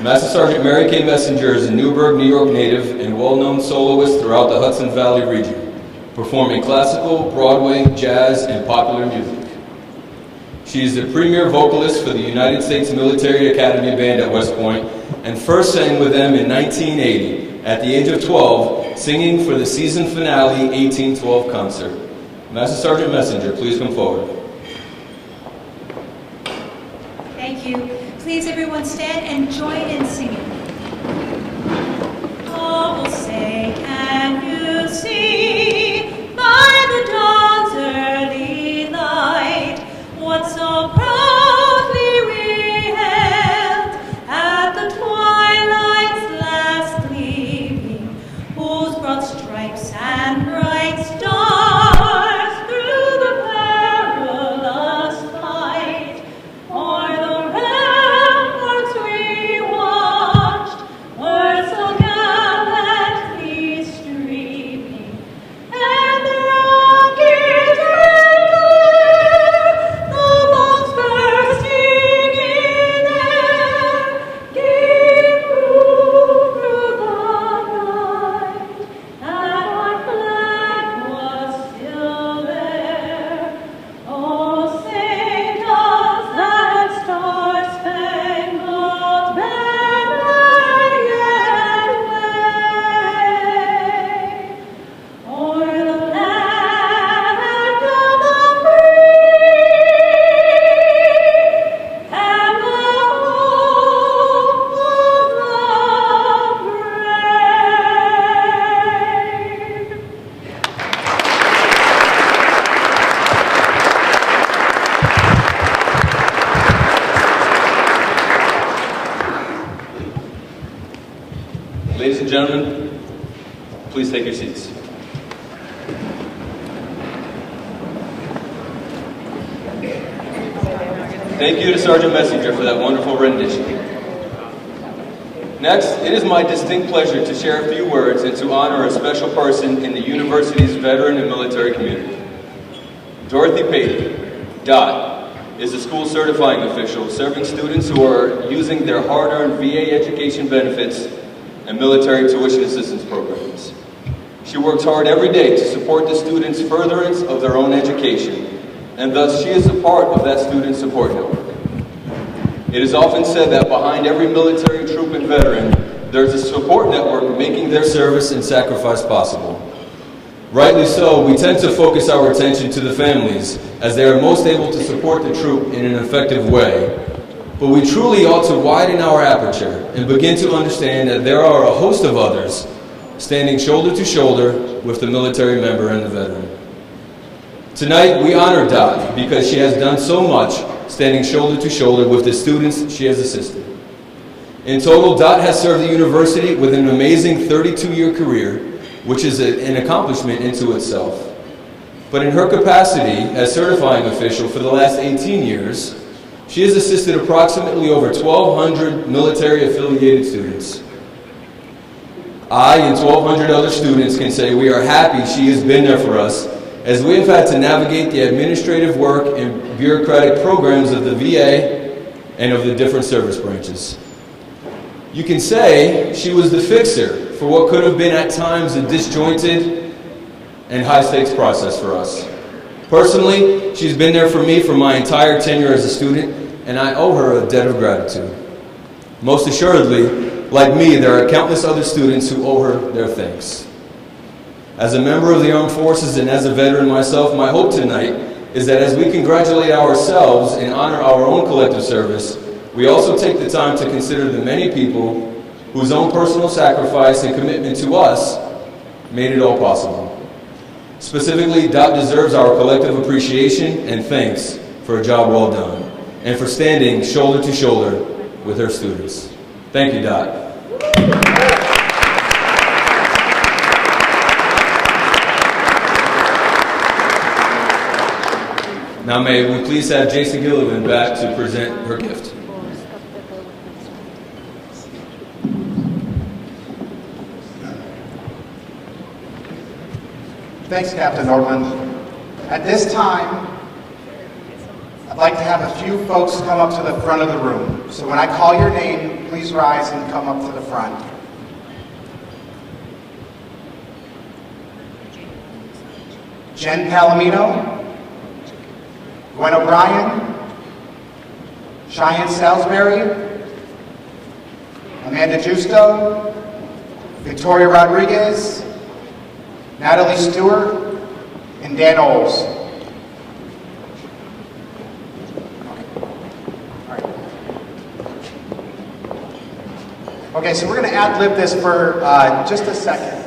Master Sergeant Mary Kay Messenger is a Newburgh, New York native and well-known soloist throughout the Hudson Valley region, performing classical, Broadway, jazz, and popular music. She is the premier vocalist for the United States Military Academy Band at West Point and first sang with them in 1980 at the age of 12, singing for the season finale 1812 concert. Master Sergeant Messenger, please come forward. Thank you. Please everyone stand and join in singing. Oh, will say, can you see by the dawn's early light what so proudly we hailed at the twilight's last gleaming, whose broad stripes and bright stars through the perilous fight o'er the ramparts we watched were so gallantly streaming, and the rockets red glare, the bombs bursting in air, gave proof through the night that our flag was still there. Oh, say does that star-spangled banner yet wave o'er the land of the free and the hope of the brave? Ladies and gentlemen, please take your seats. Thank you to Sergeant Messenger for that wonderful rendition. Next, it is my distinct pleasure to share a few words and to honor a special person in the university's veteran and military community. Dorothy Payton, DOT, is a school certifying official serving students who are using their hard-earned VA education benefits and military tuition assistance programs. She works hard every day to support the students' furtherance of their own education, and thus she is a part of that student support network. It is often said that behind every military troop and veteran, there's a support network making their service and sacrifice possible. Rightly so, we tend to focus our attention to the families, as they are most able to support the troop in an effective way. But we truly ought to widen our aperture and begin to understand that there are a host of others standing shoulder to shoulder with the military member and the veteran. Tonight, we honor Dot because she has done so much standing shoulder to shoulder with the students she has assisted. In total, Dot has served the university with an amazing 32-year career, which is an accomplishment into itself. But in her capacity as certifying official for the last 18 years, she has assisted approximately over 1,200 military-affiliated students. I and 1,200 other students can say we are happy she has been there for us, as we have had to navigate the administrative work and bureaucratic programs of the VA and of the different service branches. You can say she was the fixer for what could have been at times a disjointed and high-stakes process for us. Personally, she's been there for me for my entire tenure as a student, and I owe her a debt of gratitude. Most assuredly, like me, there are countless other students who owe her their thanks. As a member of the armed forces and as a veteran myself, my hope tonight is that as we congratulate ourselves and honor our own collective service, we also take the time to consider the many people whose own personal sacrifice and commitment to us made it all possible. Specifically, Dot deserves our collective appreciation and thanks for a job well done, and for standing shoulder to shoulder with her students. Thank you, Dot. Now may we please have Jason Gillivan back to present her gift. Thanks, Captain Nordland. At this time, I'd like to have a few folks come up to the front of the room. So when I call your name, please rise and come up to the front. Jen Palomino, Gwen O'Brien, Cheyenne Salisbury, Amanda Justo, Victoria Rodriguez, Natalie Stewart, and Dan Oles. Okay, so we're going to ad-lib this for just a second.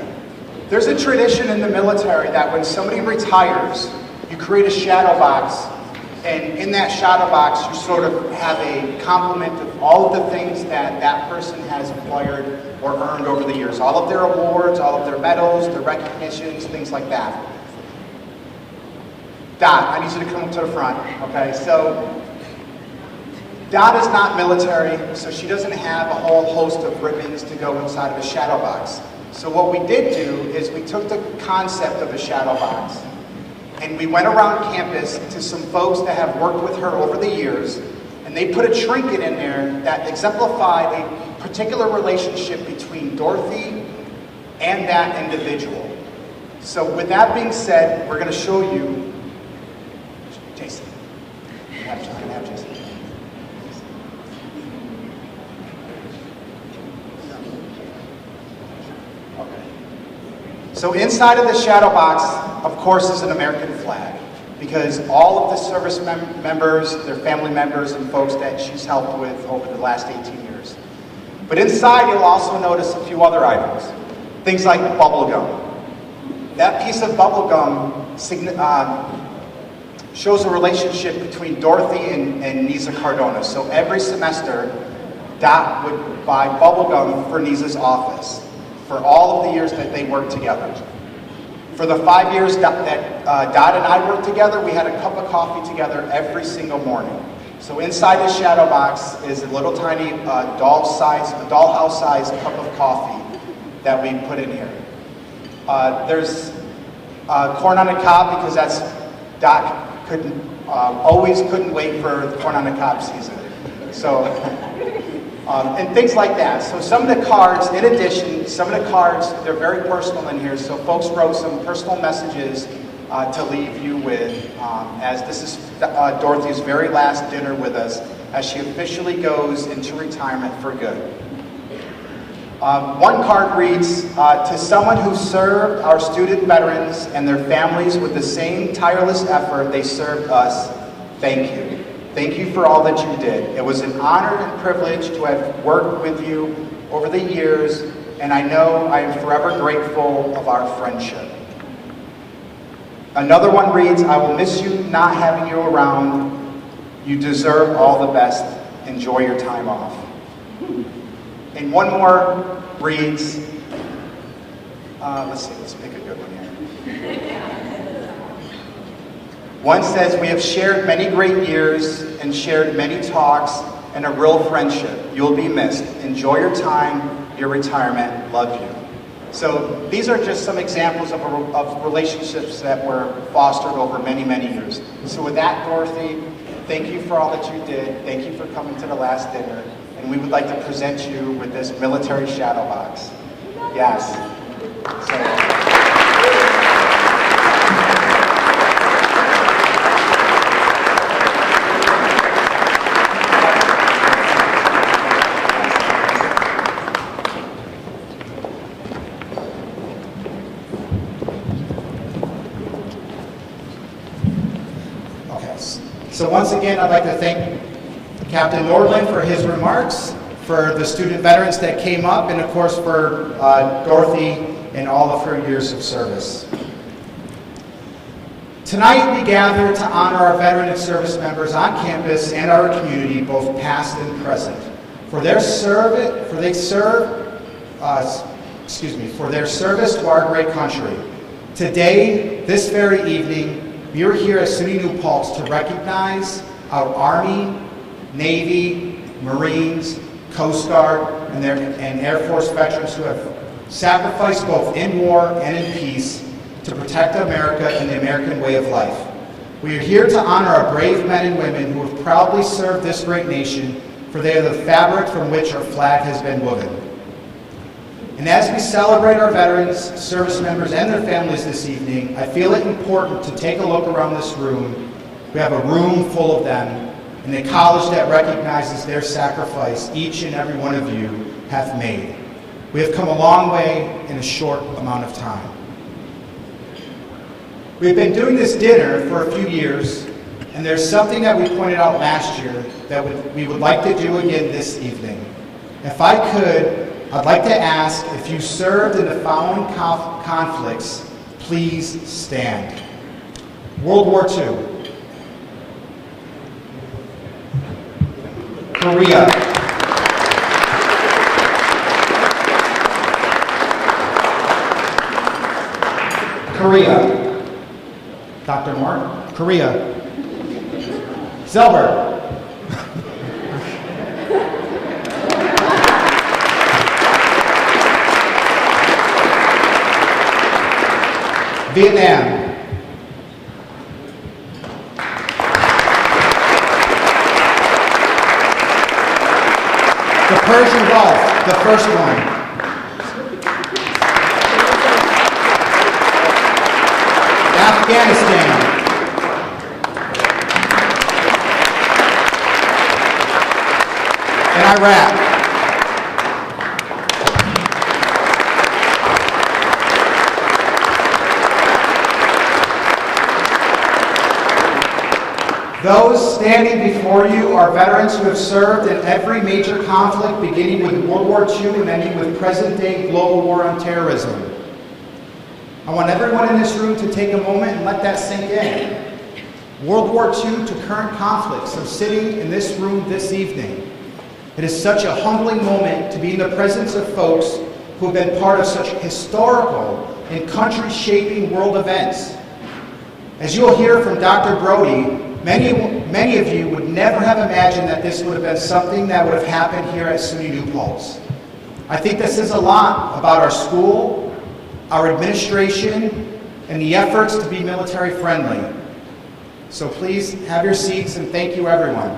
There's a tradition in the military that when somebody retires, you create a shadow box, and in that shadow box, you sort of have a complement of all of the things that that person has acquired or earned over the years. All of their awards, all of their medals, their recognitions, things like that. Dot, I need you to come up to the front, okay? So, Dot is not military, so she doesn't have a whole host of ribbons to go inside of a shadow box. So what we did do is we took the concept of a shadow box and we went around campus to some folks that have worked with her over the years, and they put a trinket in there that exemplified a particular relationship between Dorothy and that individual. So with that being said, we're going to show you, Jason, I can have Jason. So inside of the shadow box, of course, is an American flag, because all of the service members, their family members, and folks that she's helped with over the last 18 years. But inside, you'll also notice a few other items. Things like bubble gum. That piece of bubble gum shows a relationship between Dorothy and Nisa Cardona. So every semester, Dot would buy bubble gum for Nisa's office for all of the years that they worked together. For the 5 years that Dot and I worked together, we had a cup of coffee together every single morning. So inside the shadow box is a little tiny dollhouse-sized cup of coffee that we put in here. There's corn on the cob, because that's Dot always couldn't wait for the corn on the cob season. So. And things like that. So some of the cards, in addition, some of the cards, they're very personal in here. So folks wrote some personal messages to leave you with, as this is Dorothy's very last dinner with us, as she officially goes into retirement for good. One card reads, to someone who served our student veterans and their families with the same tireless effort they served us, thank you. Thank you for all that you did. It was an honor and privilege to have worked with you over the years, and I know I am forever grateful of our friendship. Another one reads, I will miss you not having you around. You deserve all the best. Enjoy your time off. And one more reads, let's pick a good one here. One says, we have shared many great years and shared many talks and a real friendship. You'll be missed. Enjoy your time, your retirement. Love you. So these are just some examples of relationships that were fostered over many, many years. So with that, Dorothy, thank you for all that you did. Thank you for coming to the last dinner. And we would like to present you with this military shadow box. Yes. So, So once again, I'd like to thank Captain Nordland for his remarks, for the student veterans that came up, and of course for Dorothy and all of her years of service. Tonight we gather to honor our veteran and service members on campus and our community, both past and present, for their service to our great country. Today, this very evening, we are here at SUNY New Paltz to recognize our Army, Navy, Marines, Coast Guard, and Air Force veterans who have sacrificed both in war and in peace to protect America and the American way of life. We are here to honor our brave men and women who have proudly served this great nation, for they are the fabric from which our flag has been woven. And as we celebrate our veterans, service members, and their families this evening, I feel it important to take a look around this room. We have a room full of them, and a college that recognizes their sacrifice each and every one of you have made. We have come a long way in a short amount of time. We've been doing this dinner for a few years, and there's something that we pointed out last year that we would like to do again this evening. If I could, I'd like to ask if you served in the following conflicts, please stand. World War II. Korea. Korea. Dr. Moore. Korea. Zelber. Vietnam. The Persian Gulf, the first one. Afghanistan. And Iraq. Those standing before you are veterans who have served in every major conflict, beginning with World War II and ending with present-day global war on terrorism. I want everyone in this room to take a moment and let that sink in. World War II to current conflicts are sitting in this room this evening. It is such a humbling moment to be in the presence of folks who have been part of such historical and country-shaping world events. As you will hear from Dr. Brody, many of you would never have imagined that this would have been something that would have happened here at SUNY New Paltz. I think this says a lot about our school, our administration, and the efforts to be military friendly. So please have your seats, and thank you, everyone.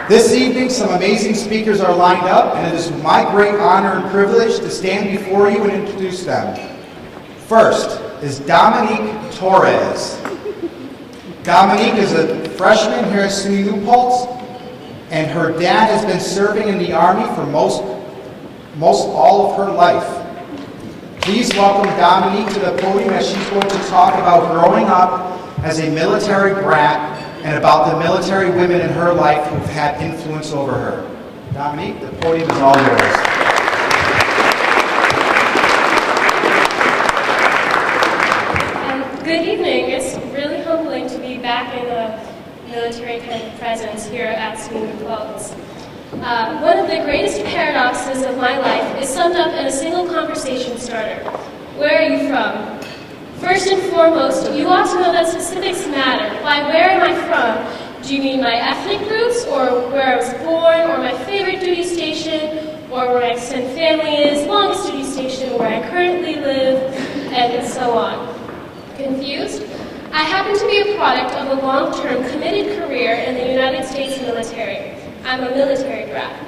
This evening, some amazing speakers are lined up, and it is my great honor and privilege to stand before you and introduce them. First is Dominique Torres. Dominique is a freshman here at SUNY New Paltz, and her dad has been serving in the Army for most all of her life. Please welcome Dominique to the podium as she's going to talk about growing up as a military brat and about the military women in her life who've had influence over her. Dominique, the podium is all yours. Good evening. It's really humbling to be back in a military kind of presence here at SUNY Paltz. One of the greatest paradoxes of my life is summed up in a single conversation starter. Where are you from? First and foremost, you ought to know that specifics matter. By where am I from? Do you mean my ethnic roots, or where I was born, or my favorite duty station, or where my extended family is, longest duty station, where I currently live, and so on? Confused? I happen to be a product of a long-term committed career in the United States military. I'm a military brat.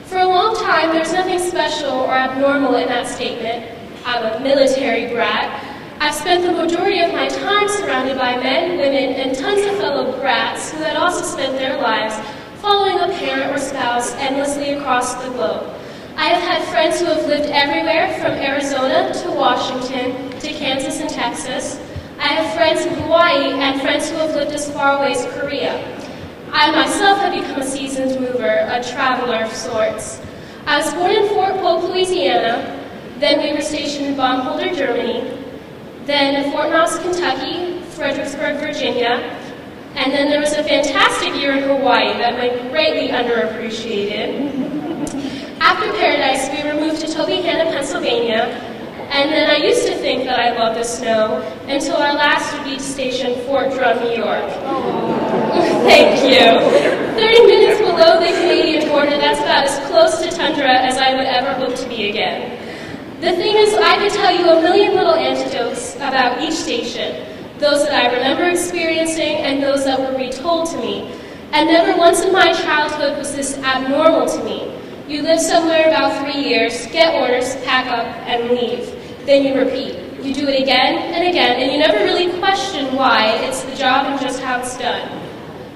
For a long time, there's nothing special or abnormal in that statement. I'm a military brat. I've spent the majority of my time surrounded by men, women, and tons of fellow brats who had also spent their lives following a parent or spouse endlessly across the globe. I have had friends who have lived everywhere from Arizona to Washington to Kansas and Texas. I have friends in Hawaii and friends who have lived as far away as Korea. I myself have become a seasoned mover, a traveler of sorts. I was born in Fort Polk, Louisiana, then we were stationed in Baumholder, Germany, then in Fort Knox, Kentucky, Fredericksburg, Virginia, and then there was a fantastic year in Hawaii that went greatly underappreciated. After Paradise, we were moved to Tobyhanna, Pennsylvania, and then I used to think that I loved the snow until our last duty station, Fort Drum, New York. Thank you. 30 minutes below the Canadian border, that's about as close to tundra as I would ever hope to be again. The thing is, I could tell you a million little anecdotes about each station, those that I remember experiencing and those that were retold to me. And never once in my childhood was this abnormal to me. You live somewhere about 3 years, get orders, pack up, and leave. Then you repeat. You do it again and again, and you never really question why. It's the job and just how it's done.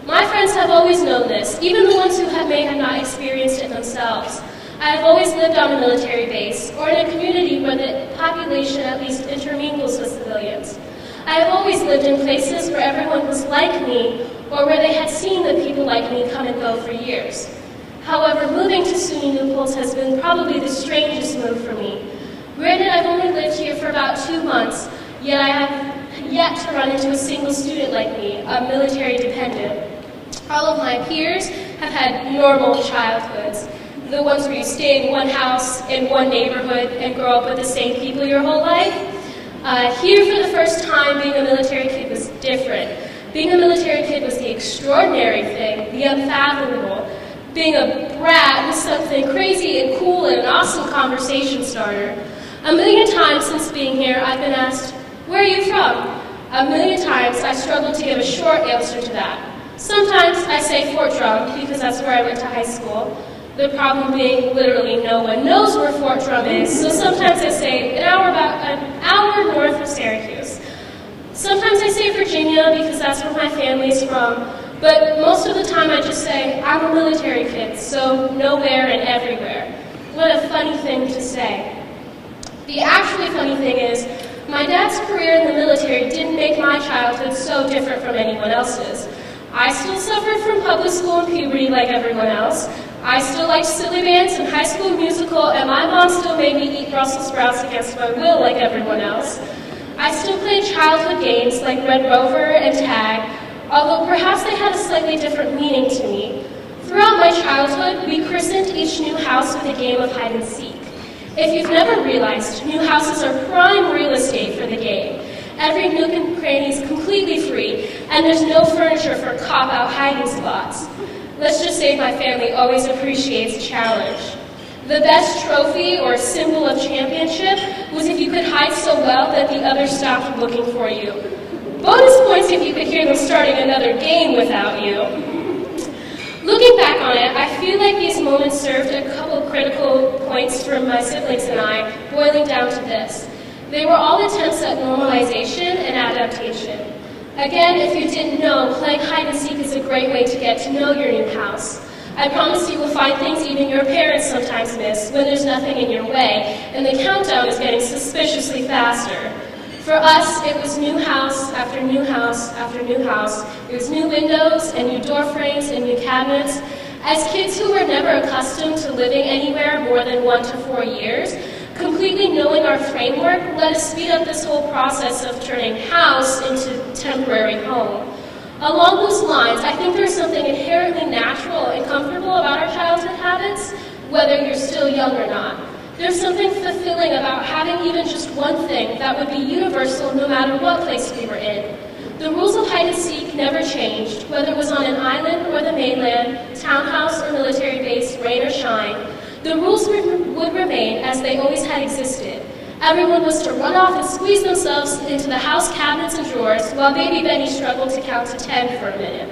My friends have always known this, even the ones who may have not experienced it themselves. I have always lived on a military base, or in a community where the population at least intermingles with civilians. I have always lived in places where everyone was like me, or where they had seen the people like me come and go for years. However, moving to SUNY New Paltz has been probably the strangest move for me. Granted, I've only lived here for about 2 months, yet I have yet to run into a single student like me, a military dependent. All of my peers have had normal childhoods, the ones where you stay in one house, in one neighborhood, and grow up with the same people your whole life. Here, for the first time, being a military kid was different. Being a military kid was the extraordinary thing, the unfathomable. Being a brat was something crazy and cool and an awesome conversation starter. A million times since being here, I've been asked, "Where are you from?" A million times I struggled to give a short answer to that. Sometimes I say Fort Drum because that's where I went to high school. The problem being literally no one knows where Fort Drum is, so sometimes I say about an hour north of Syracuse. Sometimes I say Virginia because that's where my family's from, but most of the time I just say I'm a military kid, so nowhere and everywhere. What a funny thing to say. The actually funny thing is, my dad's career in the military didn't make my childhood so different from anyone else's. I still suffered from public school and puberty like everyone else. I still liked silly bands and High School Musical, and my mom still made me eat Brussels sprouts against my will like everyone else. I still played childhood games like Red Rover and Tag, although perhaps they had a slightly different meaning to me. Throughout my childhood, we christened each new house with a game of hide and seek. If you've never realized, new houses are prime real estate for the game. Every nook and cranny is completely free, and there's no furniture for cop-out hiding spots. Let's just say my family always appreciates a challenge. The best trophy or symbol of championship was if you could hide so well that the others stopped looking for you. Bonus points if you could hear them starting another game without you. Looking back on it, I feel like these moments served a couple critical points for my siblings and I, boiling down to this. They were all attempts at normalization and adaptation. Again, if you didn't know, playing hide and seek is a great way to get to know your new house. I promise you will find things even your parents sometimes miss when there's nothing in your way, and the countdown is getting suspiciously faster. For us, it was new house after new house after new house. It was new windows and new door frames and new cabinets. As kids who were never accustomed to living anywhere more than 1 to 4 years, completely knowing our framework let us speed up this whole process of turning house into temporary home. Along those lines, I think there's something inherently natural and comfortable about our childhood habits, whether you're still young or not. There's something fulfilling about having even just one thing that would be universal no matter what place we were in. The rules of hide and seek never changed, whether it was on an island or the mainland, townhouse or military base, rain or shine. The rules would remain as they always had existed. Everyone was to run off and squeeze themselves into the house cabinets and drawers while baby Benny struggled to count to 10 for a minute.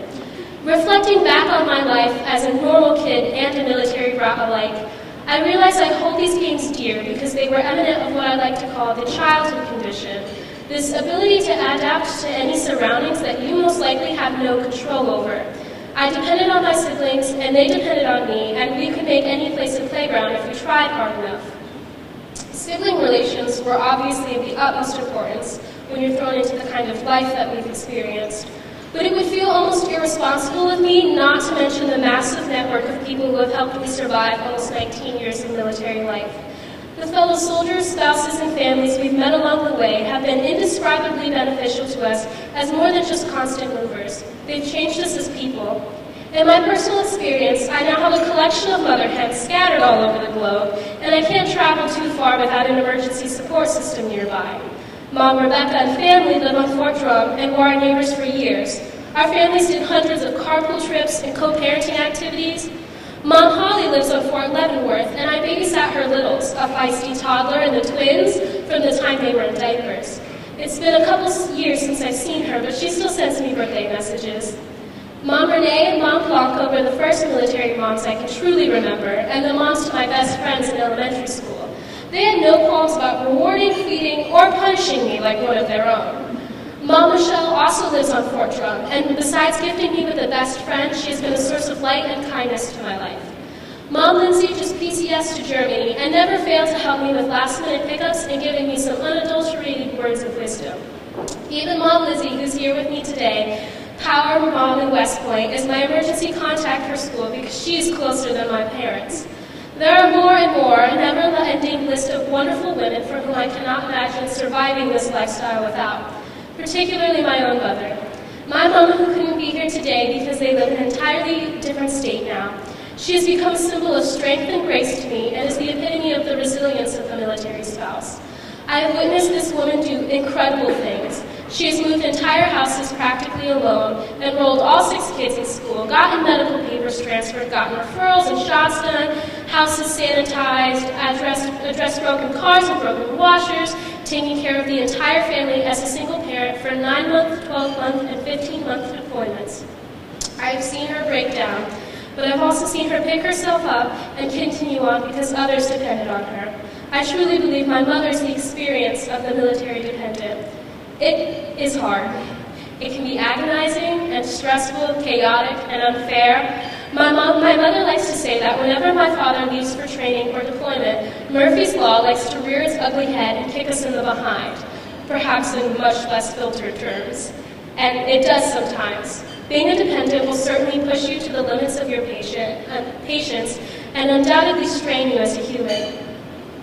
Reflecting back on my life as a normal kid and a military brat alike, I realize I hold these games dear because they were eminent of what I like to call the childhood condition, this ability to adapt to any surroundings that you most likely have no control over. I depended on my siblings, and they depended on me, and we could make any place a playground if we tried hard enough. Sibling relations were obviously of the utmost importance when you're thrown into the kind of life that we've experienced. But it would feel almost irresponsible of me not to mention the massive network of people who have helped me survive almost 19 years of military life. The fellow soldiers, spouses, and families we've met along the way have been indescribably beneficial to us as more than just constant movers. They've changed us as people. In my personal experience, I now have a collection of mother hens scattered all over the globe, and I can't travel too far without an emergency support system nearby. Mom Rebecca and family live on Fort Drum and were our neighbors for years. Our families did hundreds of carpool trips and co-parenting activities. Mom Holly lives on Fort Leavenworth, and I babysat her littles, a feisty toddler and the twins, from the time they were in diapers. It's been a couple years since I've seen her, but she still sends me birthday messages. Mom Renee and Mom Blanca were the first military moms I can truly remember, and the moms to my best friends in elementary school. They had no qualms about rewarding, feeding, or punishing me like one of their own. Mom Michelle also lives on Fort Drum, and besides gifting me with a best friend, she has been a source of light and kindness to my life. Mom Lindsay just PCS to Germany and never failed to help me with last-minute pickups and giving me some unadulterated words of wisdom. Even Mom Lizzie, who's here with me today, Power Mom in West Point, is my emergency contact for school because she's closer than my parents. There are more and more, a never-ending list of wonderful women for whom I cannot imagine surviving this lifestyle without, particularly my own mother. My mama, who couldn't be here today because they live in an entirely different state now. She has become a symbol of strength and grace to me and is the epitome of the resilience of the military spouse. I have witnessed this woman do incredible things. She has moved entire houses practically alone, enrolled all 6 kids in school, gotten medical papers transferred, gotten referrals and shots done, houses sanitized, addressed broken cars and broken washers, taking care of the entire family as a single parent for 9-month, 12-month, and 15-month deployments. I have seen her break down, but I've also seen her pick herself up and continue on because others depended on her. I truly believe my mother is the experience of the military dependent. It is hard. It can be agonizing and stressful, chaotic, and unfair. My mother likes to say that whenever my father leaves for training or deployment, Murphy's Law likes to rear its ugly head and kick us in the behind, perhaps in much less filtered terms. And it does sometimes. Being a dependent will certainly push you to the limits of your patience and undoubtedly strain you as a human.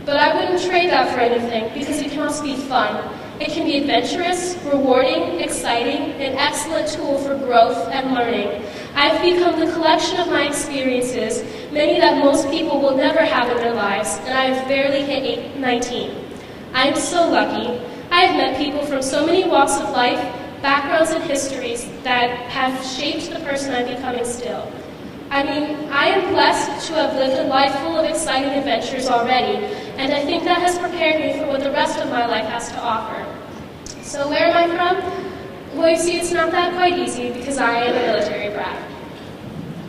But I wouldn't trade that for anything because it can also be fun. It can be adventurous, rewarding, exciting, an excellent tool for growth and learning. I've become the collection of my experiences, many that most people will never have in their lives, and I have barely hit 19. I am so lucky. I have met people from so many walks of life, backgrounds and histories that have shaped the person I'm becoming still. I mean, I am blessed to have lived a life full of exciting adventures already, and I think that has prepared me for what the rest of my life has to offer. So where am I from? Well, you see, it's not that quite easy because I am a military brat.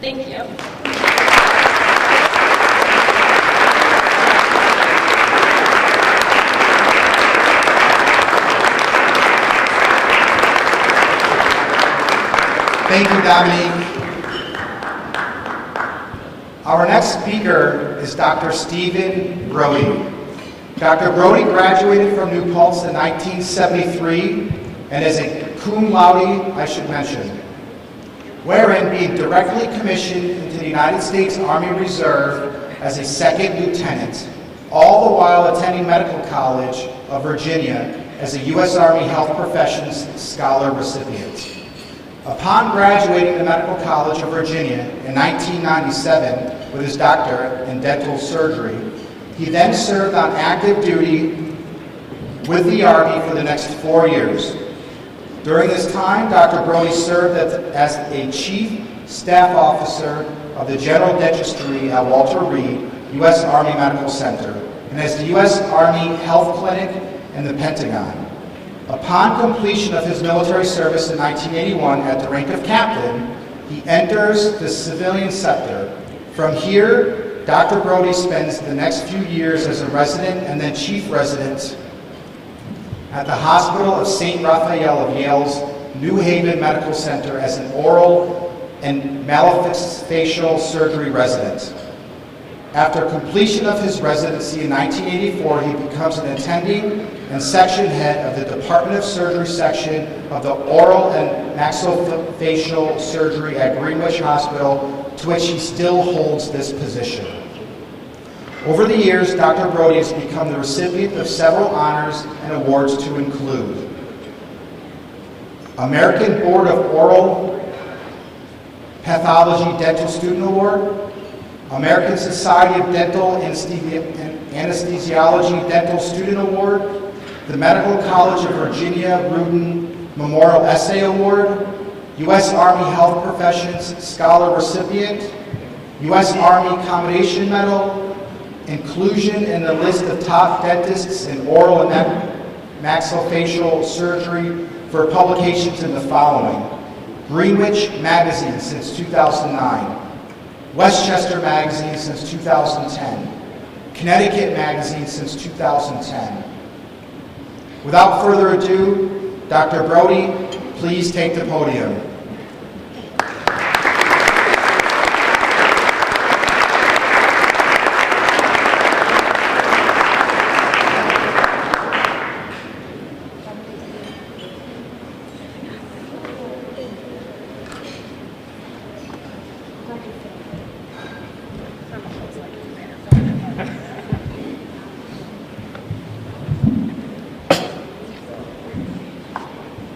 Thank you. Thank you, Dominique. Our next speaker is Dr. Stephen Brody. Dr. Brody graduated from New Paltz in 1973 and is a cum laude, I should mention, wherein being directly commissioned into the United States Army Reserve as a second lieutenant, all the while attending Medical College of Virginia as a U.S. Army Health Professions Scholar recipient. Upon graduating the Medical College of Virginia in 1997 with his doctorate in dental surgery, he then served on active duty with the Army for the next 4 years. During this time, Dr. Brody served as a Chief Staff Officer of the General Dentistry at Walter Reed, U.S. Army Medical Center, and as the U.S. Army Health Clinic and the Pentagon. Upon completion of his military service in 1981 at the rank of captain, he enters the civilian sector. From here, Dr. Brody spends the next few years as a resident and then chief resident at the Hospital of St. Raphael of Yale's New Haven Medical Center as an oral and maxillofacial surgery resident. After completion of his residency in 1984, he becomes an attending and section head of the Department of Surgery section of the Oral and Maxillofacial Surgery at Greenwich Hospital, to which he still holds this position. Over the years, Dr. Brody has become the recipient of several honors and awards to include American Board of Oral Pathology Dental Student Award, American Society of Dental Anesthesiology Dental Student Award, the Medical College of Virginia Rudin Memorial Essay Award, U.S. Army Health Professions Scholar recipient, U.S. Army Commendation Medal, inclusion in the list of top dentists in oral and maxillofacial surgery for publications in the following: Greenwich Magazine since 2009, Westchester Magazine since 2010, Connecticut Magazine since 2010. Without further ado, Dr. Brody, please take the podium.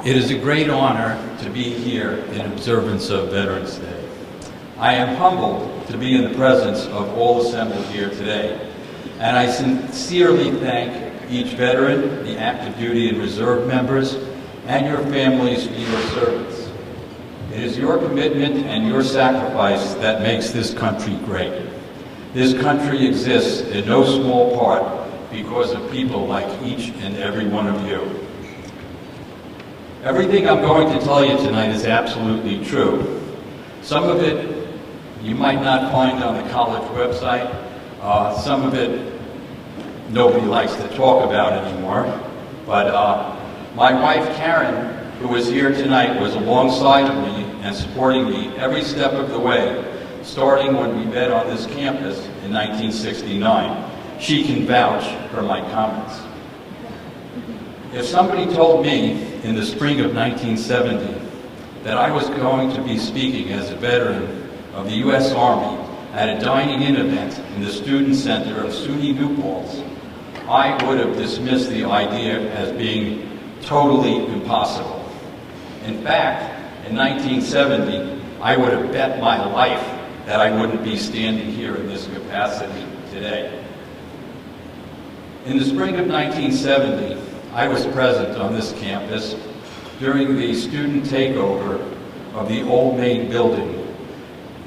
It is a great honor to be here in observance of Veterans Day. I am humbled to be in the presence of all assembled here today, and I sincerely thank each veteran, the active duty and reserve members, and your families for your service. It is your commitment and your sacrifice that makes this country great. This country exists in no small part because of people like each and every one of you. Everything I'm going to tell you tonight is absolutely true. Some of it you might not find on the college website. Some of it nobody likes to talk about anymore. But my wife Karen, who is here tonight, was alongside of me and supporting me every step of the way, starting when we met on this campus in 1969. She can vouch for my comments. If somebody told me in the spring of 1970 that I was going to be speaking as a veteran of the U.S. Army at a dining-in event in the Student Center of SUNY New Paltz, I would have dismissed the idea as being totally impossible. In fact, in 1970, I would have bet my life that I wouldn't be standing here in this capacity today. In the spring of 1970, I was present on this campus during the student takeover of the old main building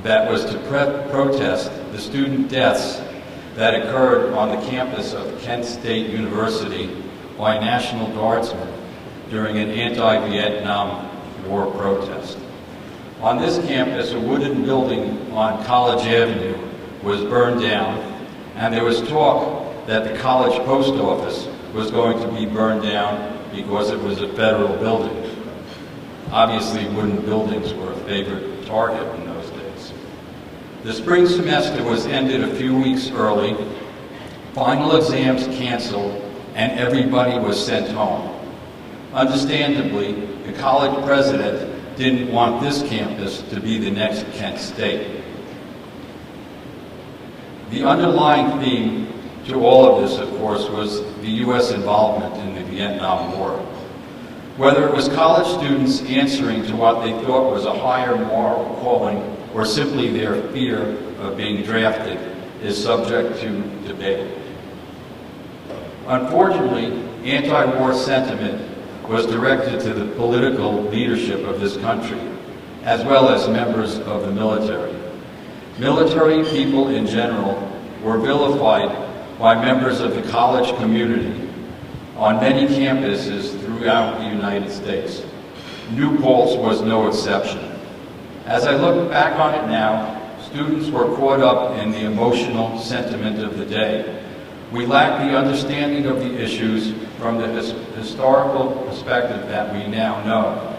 that was to protest the student deaths that occurred on the campus of Kent State University by National Guardsmen during an anti-Vietnam War protest. On this campus, a wooden building on College Avenue was burned down, and there was talk that the college post office was going to be burned down because it was a federal building. Obviously, wooden buildings were a favorite target in those days. The spring semester was ended a few weeks early, final exams canceled, and everybody was sent home. Understandably, the college president didn't want this campus to be the next Kent State. The underlying theme to all of this, of course, was the U.S. involvement in the Vietnam War. Whether it was college students answering to what they thought was a higher moral calling or simply their fear of being drafted is subject to debate. Unfortunately, anti-war sentiment was directed to the political leadership of this country, as well as members of the military. Military people in general were vilified by members of the college community on many campuses throughout the United States. New Paltz was no exception. As I look back on it now, students were caught up in the emotional sentiment of the day. We lacked the understanding of the issues from the historical perspective that we now know.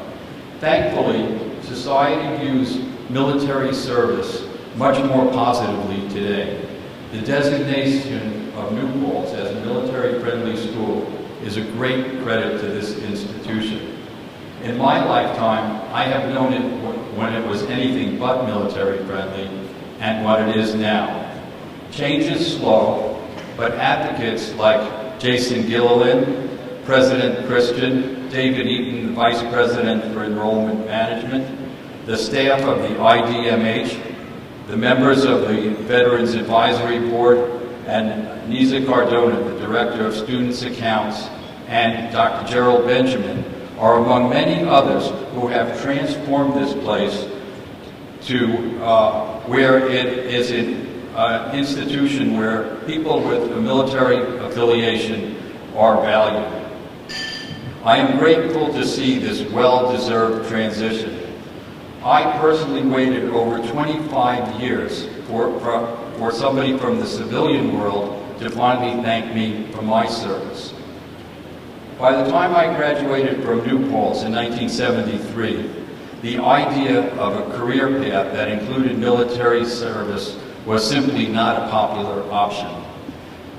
Thankfully, society views military service much more positively today. The designation of New Paltz as a military-friendly school is a great credit to this institution. In my lifetime, I have known it when it was anything but military-friendly and what it is now. Change is slow, but advocates like Jason Gilliland, President Christian, David Eaton, the Vice President for Enrollment Management, the staff of the IDMH, the members of the Veterans Advisory Board, and Nisa Cardona, the Director of Students Accounts, and Dr. Gerald Benjamin, are among many others who have transformed this place to where it is an institution where people with a military affiliation are valued. I am grateful to see this well-deserved transition. I personally waited over 25 years for somebody from the civilian world to finally thank me for my service. By the time I graduated from New Paltz in 1973, the idea of a career path that included military service was simply not a popular option.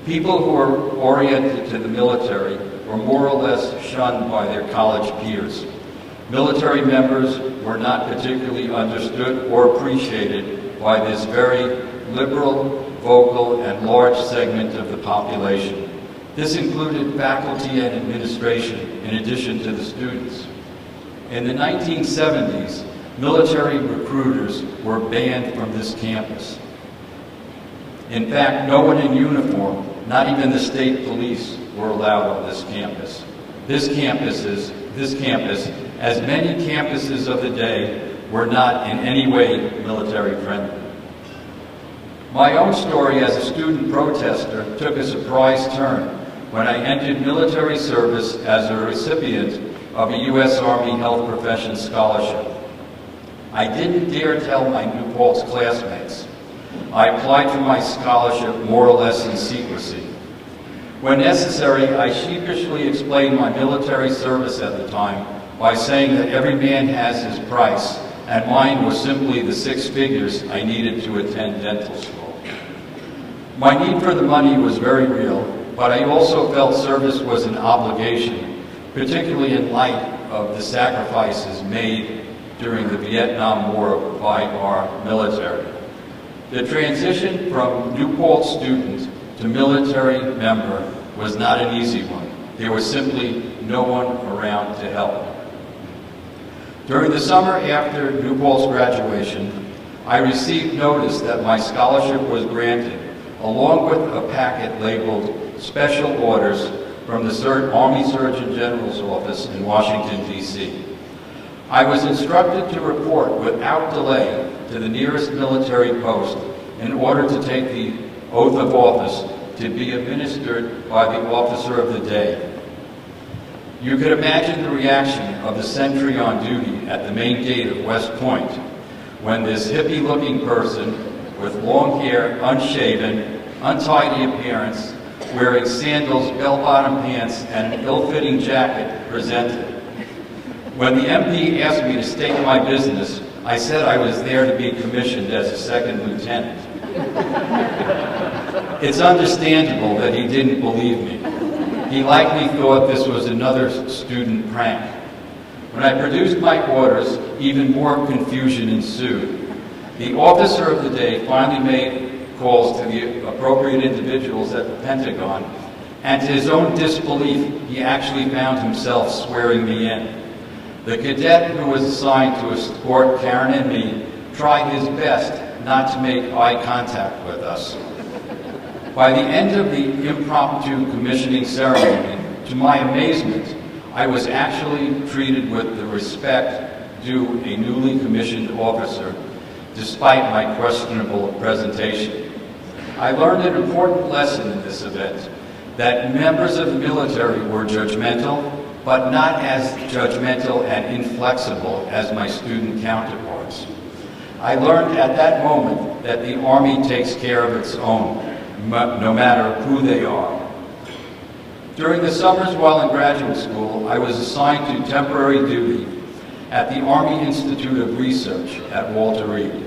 People who were oriented to the military were more or less shunned by their college peers. Military members were not particularly understood or appreciated by this very liberal, vocal, and large segment of the population. This included faculty and administration, in addition to the students. In the 1970s, military recruiters were banned from this campus. In fact, no one in uniform, not even the state police, were allowed on this campus. This campus, as many campuses of the day, were not in any way military friendly. My own story as a student protester took a surprise turn when I entered military service as a recipient of a U.S. Army Health Professions Scholarship. I didn't dare tell my New Paltz classmates. I applied for my scholarship more or less in secrecy. When necessary, I sheepishly explained my military service at the time by saying that every man has his price, and mine was simply the 6 figures I needed to attend dental school. My need for the money was very real, but I also felt service was an obligation, particularly in light of the sacrifices made during the Vietnam War by our military. The transition from New Paltz student to military member was not an easy one. There was simply no one around to help. During the summer after New Paltz graduation, I received notice that my scholarship was granted, along with a packet labeled Special Orders from the Army Surgeon General's office in Washington, D.C. I was instructed to report without delay to the nearest military post in order to take the oath of office to be administered by the officer of the day. You could imagine the reaction of the sentry on duty at the main gate of West Point when this hippie-looking person with long hair, unshaven, untidy appearance, wearing sandals, bell-bottom pants, and an ill-fitting jacket presented. When the MP asked me to state my business, I said I was there to be commissioned as a second lieutenant. It's understandable that he didn't believe me. He likely thought this was another student prank. When I produced my orders, even more confusion ensued. The officer of the day finally made calls to the appropriate individuals at the Pentagon, and to his own disbelief, he actually found himself swearing me in. The cadet who was assigned to escort Karen and me tried his best not to make eye contact with us. By the end of the impromptu commissioning ceremony, to my amazement, I was actually treated with the respect due a newly commissioned officer, despite my questionable presentation. I learned an important lesson in this event, that members of the military were judgmental, but not as judgmental and inflexible as my student counterparts. I learned at that moment that the Army takes care of its own, no matter who they are. During the summers while in graduate school, I was assigned to temporary duty at the Army Institute of Research at Walter Reed.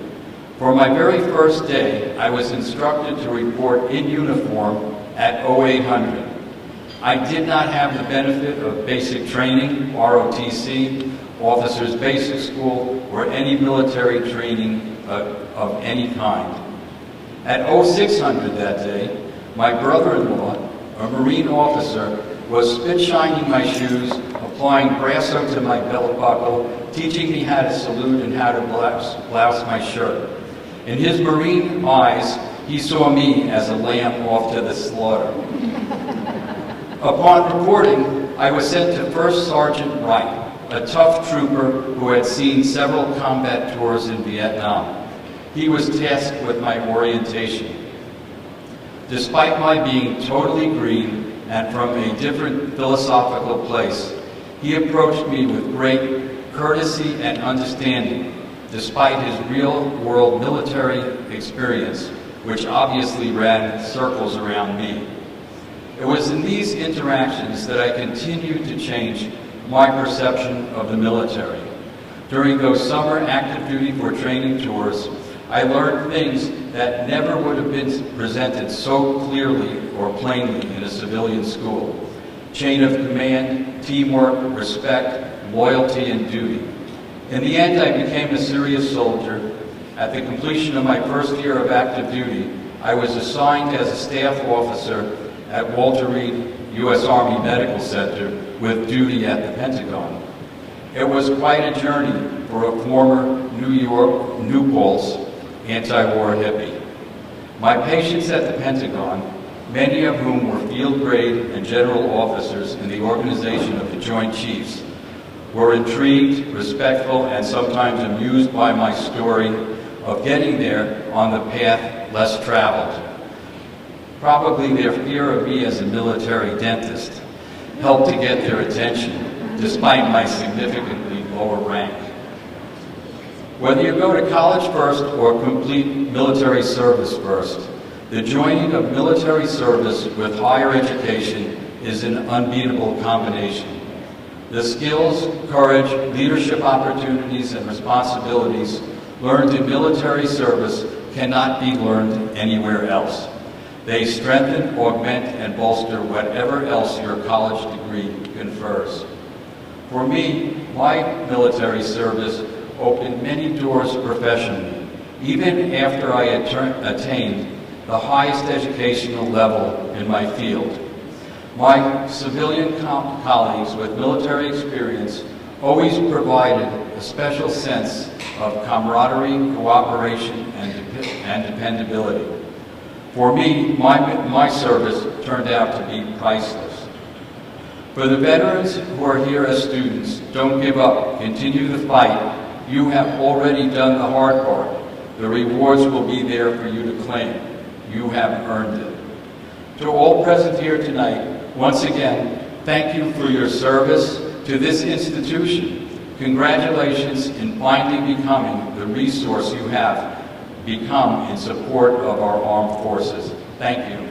For my very first day, I was instructed to report in uniform at 0800. I did not have the benefit of basic training, ROTC, Officers Basic School, or any military training of any kind. At 0600 that day, my brother-in-law, a Marine officer, was spit-shining my shoes, applying brasso to my belt buckle, teaching me how to salute and how to blouse my shirt. In his Marine eyes, he saw me as a lamb off to the slaughter. Upon reporting, I was sent to First Sergeant Wright, a tough trooper who had seen several combat tours in Vietnam. He was tasked with my orientation. Despite my being totally green and from a different philosophical place, he approached me with great courtesy and understanding, despite his real-world military experience, which obviously ran circles around me. It was in these interactions that I continued to change my perception of the military. During those summer active duty for training tours, I learned things that never would have been presented so clearly or plainly in a civilian school. Chain of command, teamwork, respect, loyalty, and duty. In the end, I became a serious soldier. At the completion of my first year of active duty, I was assigned as a staff officer at Walter Reed U.S. Army Medical Center with duty at the Pentagon. It was quite a journey for a former New Paltz anti-war hippie. My patients at the Pentagon, many of whom were field grade and general officers in the organization of the Joint Chiefs, were intrigued, respectful, and sometimes amused by my story of getting there on the path less traveled. Probably their fear of me as a military dentist helped to get their attention, despite my significantly lower rank. Whether you go to college first or complete military service first, the joining of military service with higher education is an unbeatable combination. The skills, courage, leadership opportunities, and responsibilities learned in military service cannot be learned anywhere else. They strengthen, augment, and bolster whatever else your college degree confers. For me, my military service opened many doors professionally, even after I had attained the highest educational level in my field. My civilian colleagues with military experience always provided a special sense of camaraderie, cooperation, and dependability. For me, my service turned out to be priceless. For the veterans who are here as students, don't give up. Continue the fight. You have already done the hard part. The rewards will be there for you to claim. You have earned it. To all present here tonight, once again, thank you for your service to this institution. Congratulations in finally becoming the resource you have become in support of our armed forces. Thank you.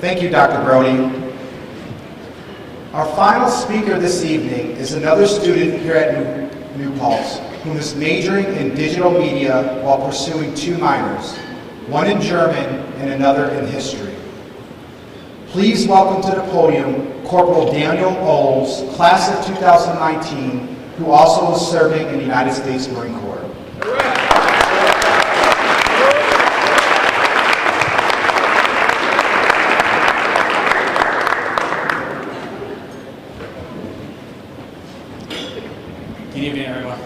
Thank you, Dr. Brody. Our final speaker this evening is another student here at New Paltz, who is majoring in digital media while pursuing two minors, one in German and another in history. Please welcome to the podium Corporal Daniel Oles, class of 2019, who also is serving in the United States Marine Corps. Good evening, everyone.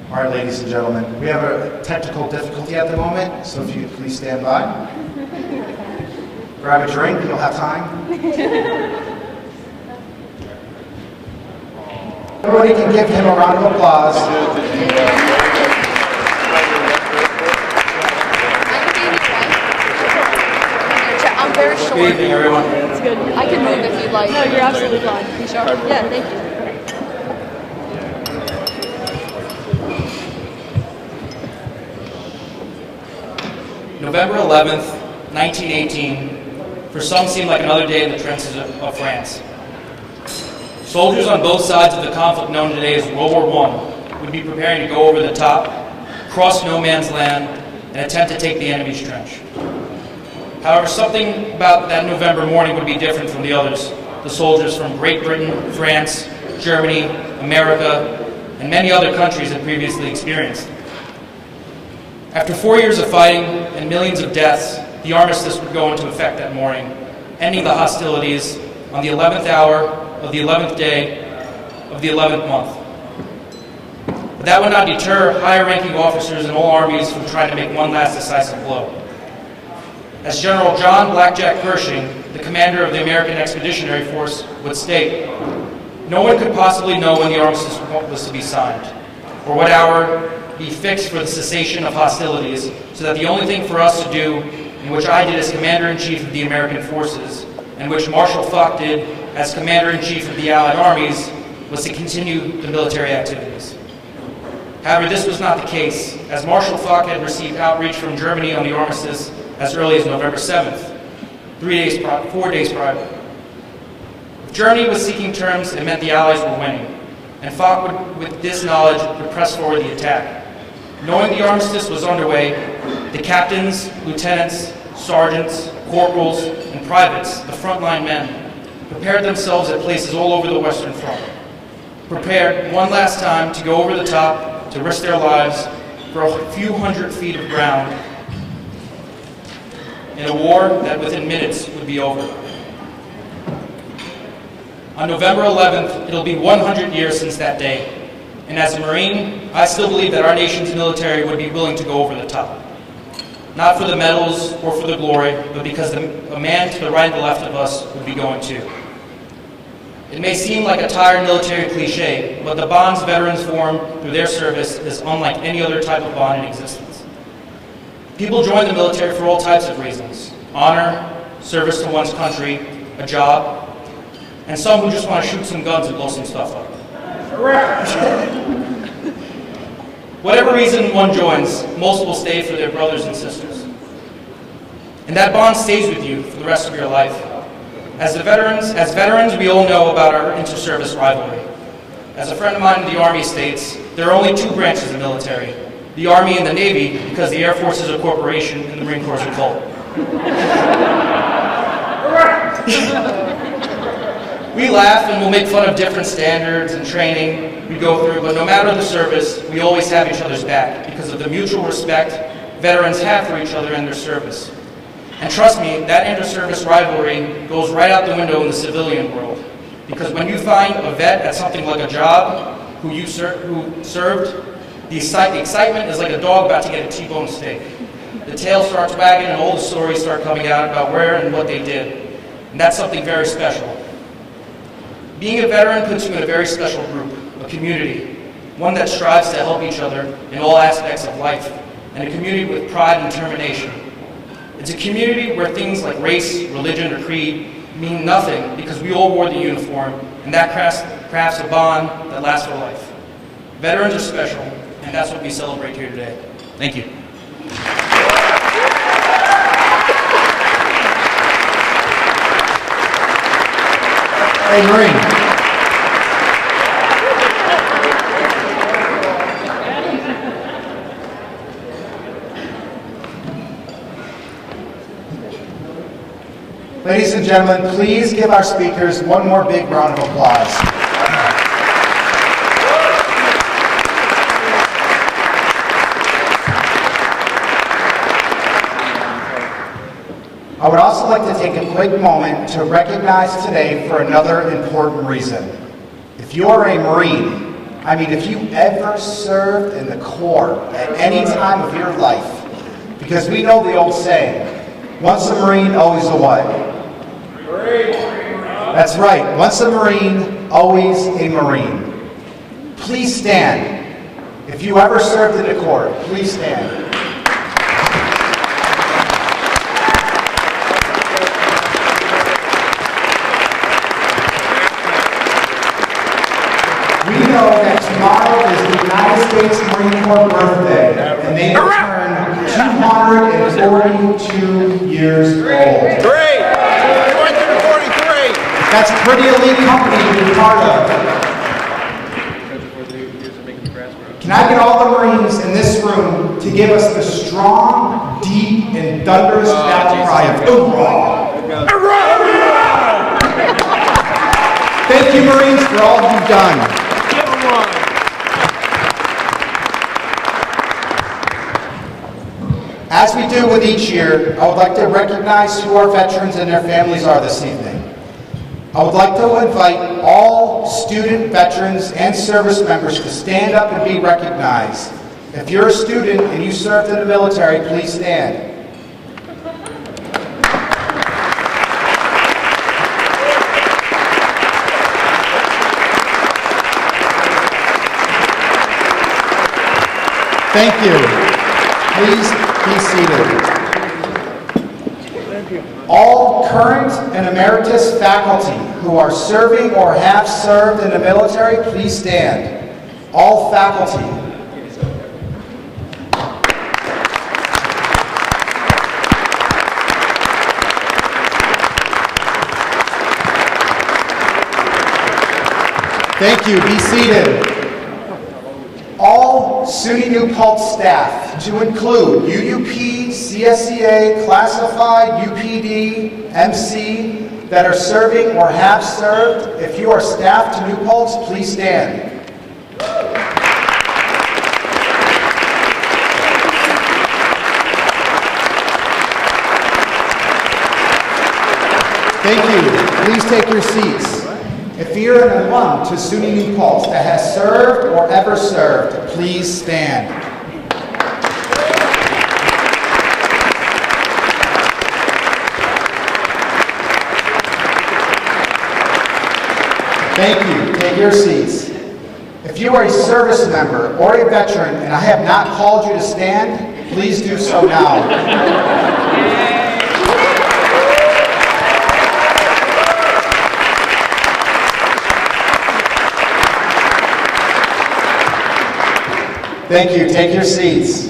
All right, ladies and gentlemen, we have a technical difficulty at the moment, so if you could please stand by. Grab a drink, you'll have time. Everybody can give him a round of applause. I'm very short. Good evening, everyone. It's good. I can move if you'd like. No, you're absolutely fine. You sure? Yeah, thank you. November 11th, 1918, for some seemed like another day in the trenches of France. Soldiers on both sides of the conflict known today as World War I would be preparing to go over the top, cross no man's land, and attempt to take the enemy's trench. However, something about that November morning would be different from the others. The soldiers from Great Britain, France, Germany, America, and many other countries had previously experienced. After 4 years of fighting and millions of deaths, the armistice would go into effect that morning, ending the hostilities on the 11th hour of the 11th day of the 11th month. But that would not deter higher-ranking officers in all armies from trying to make one last decisive blow. As General John Blackjack Pershing, the commander of the American Expeditionary Force, would state, "No one could possibly know when the armistice was to be signed, or what hour be fixed for the cessation of hostilities, so that the only thing for us to do, and which I did as Commander-in-Chief of the American Forces, and which Marshal Foch did as Commander-in-Chief of the Allied Armies, was to continue the military activities." However, this was not the case, as Marshal Foch had received outreach from Germany on the armistice as early as November 7th, 4 days prior. If Germany was seeking terms, it meant the Allies were winning, and Foch would, with this knowledge, would press forward the attack. Knowing the armistice was underway, the captains, lieutenants, sergeants, corporals, and privates, the frontline men, prepared themselves at places all over the Western Front, prepared one last time to go over the top, to risk their lives for a few hundred feet of ground in a war that within minutes would be over. On November 11th, it'll be 100 years since that day, and as a Marine, I still believe that our nation's military would be willing to go over the top. Not for the medals or for the glory, but because a man to the right and the left of us would be going too. It may seem like a tired military cliche, but the bonds veterans form through their service is unlike any other type of bond in existence. People join the military for all types of reasons: honor, service to one's country, a job, and some who just want to shoot some guns and blow some stuff up. Whatever reason one joins, most will stay for their brothers and sisters. And that bond stays with you for the rest of your life. As veterans, we all know about our inter-service rivalry. As a friend of mine in the Army states, there are only two branches of the military: the Army and the Navy, because the Air Force is a corporation and the Marine Corps is a cult. We laugh and we'll make fun of different standards and training we go through, but no matter the service, we always have each other's back because of the mutual respect veterans have for each other in their service. And trust me, that inter-service rivalry goes right out the window in the civilian world. Because when you find a vet at something like a job who served, the excitement is like a dog about to get a T-bone steak. The tail starts wagging and all the stories start coming out about where and what they did. And that's something very special. Being a veteran puts you in a very special group, a community, one that strives to help each other in all aspects of life, and a community with pride and determination. It's a community where things like race, religion, or creed mean nothing because we all wore the uniform, and that crafts a bond that lasts for life. Veterans are special, and that's what we celebrate here today. Thank you. Hey, Marine. Ladies and gentlemen, please give our speakers one more big round of applause. I would also like to take a quick moment to recognize today for another important reason. If you are a Marine, if you ever served in the Corps at any time of your life, because we know the old saying, once a Marine, always a what? That's right. Once a Marine, always a Marine. Please stand. If you ever served in the Corps, please stand. We know that tomorrow is the United States Marine Corps birthday, and they turn 242 years old. Great! That's a pretty elite company to be part of. Can I get all the Marines in this room to give us the strong, deep, and thunderous battle cry of hoorah? Thank Thank you, Marines, for all you've done. Give them one. As we do with each year, I would like to recognize who our veterans and their families are this evening. I would like to invite all student veterans and service members to stand up and be recognized. If you're a student and you served in the military, please stand. Thank you. Please be seated. All current and emeritus faculty who are serving or have served in the military, please stand. All faculty. Thank you. Be seated. All SUNY New Paltz staff, to include UUP, CSEA, Classified, UPD, MC, that are serving or have served, if you are staff to New Paltz, please stand. Thank you. Please take your seats. If you're an alum to SUNY New Paltz that has served or ever served, please stand. Thank you. Take your seats. If you are a service member or a veteran and I have not called you to stand, please do so now. Thank you. Take your seats.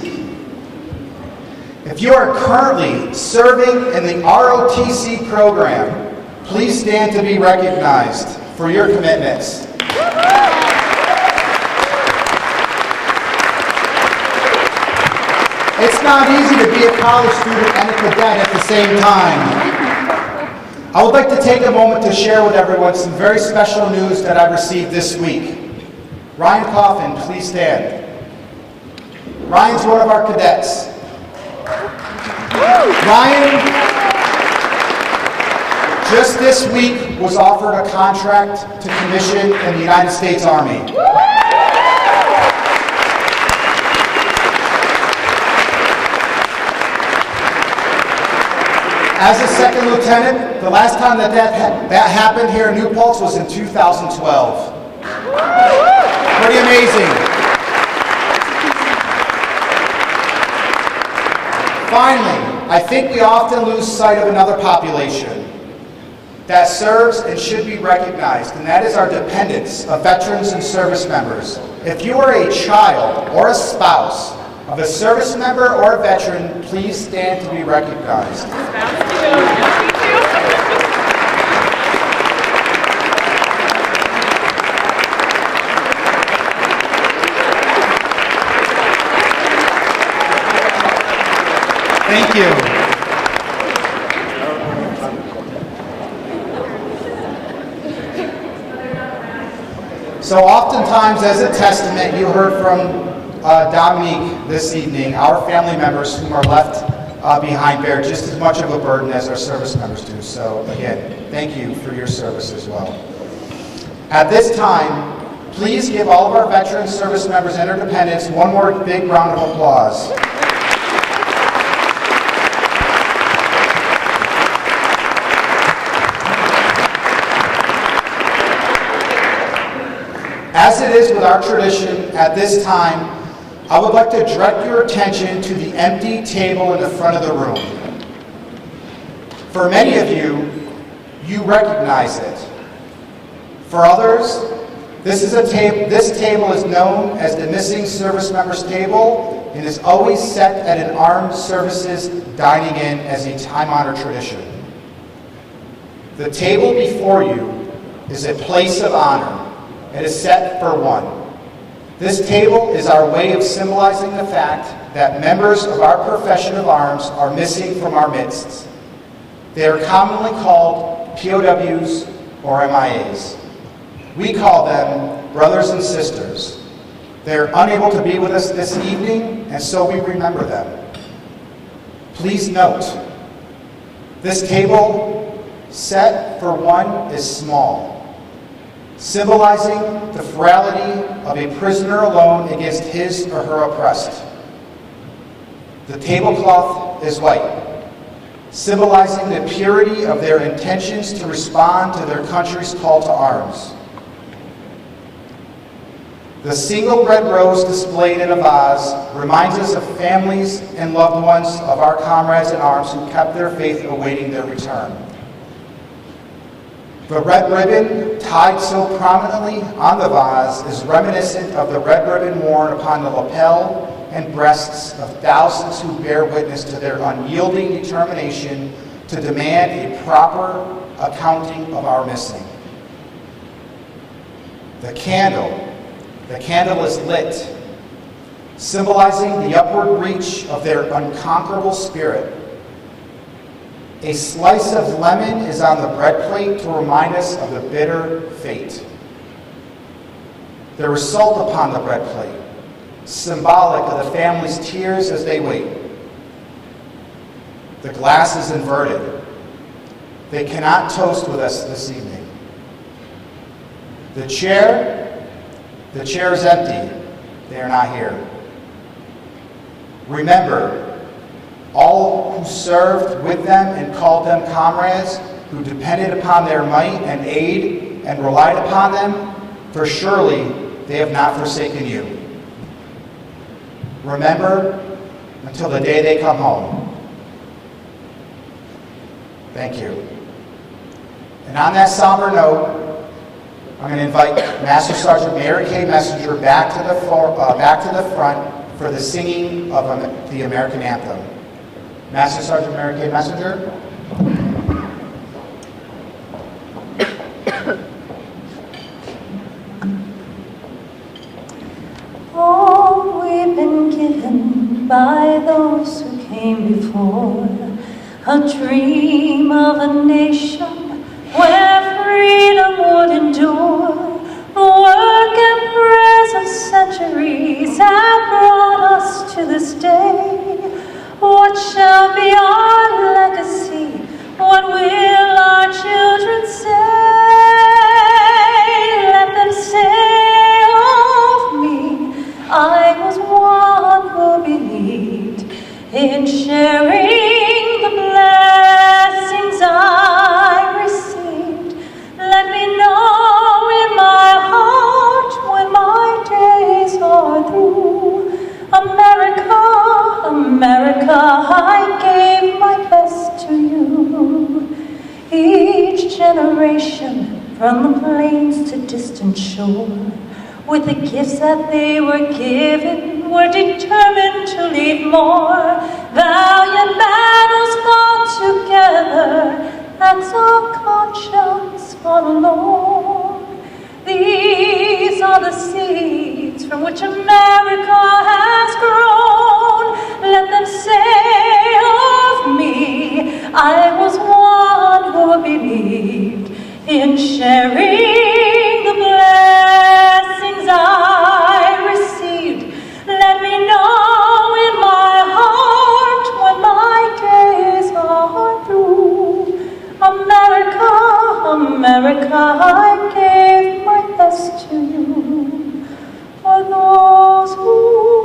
If you are currently serving in the ROTC program, please stand to be recognized for your commitments. It's not easy to be a college student and a cadet at the same time. I would like to take a moment to share with everyone some very special news that I received this week. Ryan Coffin, please stand. Ryan's one of our cadets. Ryan, just this week, was offered a contract to commission in the United States Army. As a second lieutenant, the last time that happened here in New Paltz was in 2012. Pretty amazing. Finally, I think we often lose sight of another population that serves and should be recognized, and that is our dependents of veterans and service members. If you are a child or a spouse of a service member or a veteran, please stand to be recognized. Thank you. So oftentimes as a testament, you heard from Dominique this evening, our family members whom are left behind bear just as much of a burden as our service members do. So again, thank you for your service as well. At this time, please give all of our veterans, service members, and their dependents one more big round of applause. As it is with our tradition, at this time, I would like to direct your attention to the empty table in the front of the room. For many of you, you recognize it. For others, this table is known as the Missing Service Members Table and is always set at an Armed Services Dining In as a time-honored tradition. The table before you is a place of honor. It is set for one. This table is our way of symbolizing the fact that members of our profession of arms are missing from our midst. They are commonly called POWs or MIAs. We call them brothers and sisters. They're unable to be with us this evening, and so we remember them. Please note, this table set for one is small, symbolizing the frailty of a prisoner alone against his or her oppressed. The tablecloth is white, symbolizing the purity of their intentions to respond to their country's call to arms. The single red rose displayed in a vase reminds us of families and loved ones of our comrades in arms who kept their faith awaiting their return. The red ribbon tied so prominently on the vase is reminiscent of the red ribbon worn upon the lapel and breasts of thousands who bear witness to their unyielding determination to demand a proper accounting of our missing. The candle is lit, symbolizing the upward reach of their unconquerable spirit. A slice of lemon is on the bread plate to remind us of the bitter fate. There is salt upon the bread plate, symbolic of the family's tears as they wait. The glass is inverted. They cannot toast with us this evening. The chair is empty. They are not here. Remember, all who served with them and called them comrades, who depended upon their might and aid and relied upon them, for surely they have not forsaken you. Remember until the day they come home. Thank you. And on that somber note, I'm going to invite Master Sergeant Mary Kay Messenger back to the front for the singing of the American Anthem. Master Sergeant Mary Kay Messenger. Oh, we've been given by those who came before a dream of a nation where freedom would endure. The work and prayers of centuries have brought us to this day. What shall be our legacy? What will our children say? Let them say of me, I was one who believed in sharing the blessings I received. Let me know in my heart when my days are through. America, America, I gave my best to you. Each generation, from the plains to distant shore, with the gifts that they were given, were determined to leave more. Valiant battles fought together, acts of conscience fought alone. These are the seeds from which America has grown. Let them say of me, I was one who believed in sharing the blessings I received. Let me know in my heart when my days are through. America, America, I gave my best to you. For those who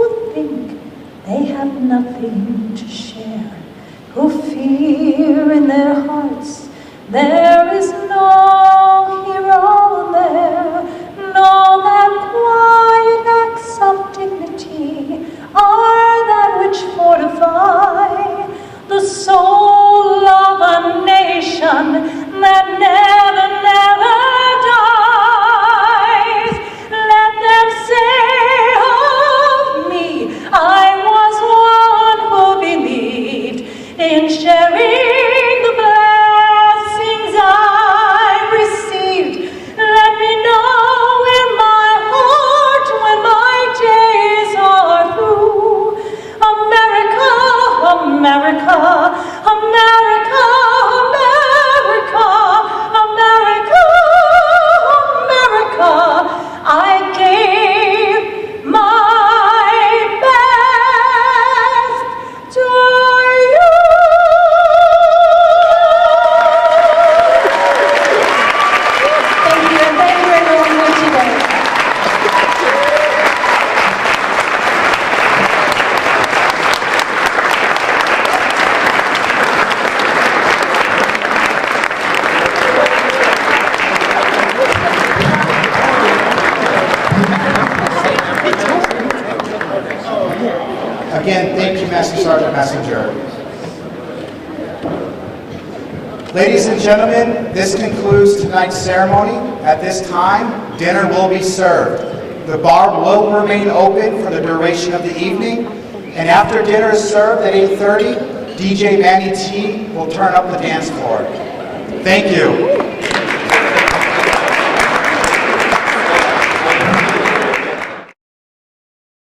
Sergeant Messenger. Ladies and gentlemen, this concludes tonight's ceremony. At this time, dinner will be served. The bar will remain open for the duration of the evening, and after dinner is served at 8:30, DJ Manny T will turn up the dance floor. Thank you.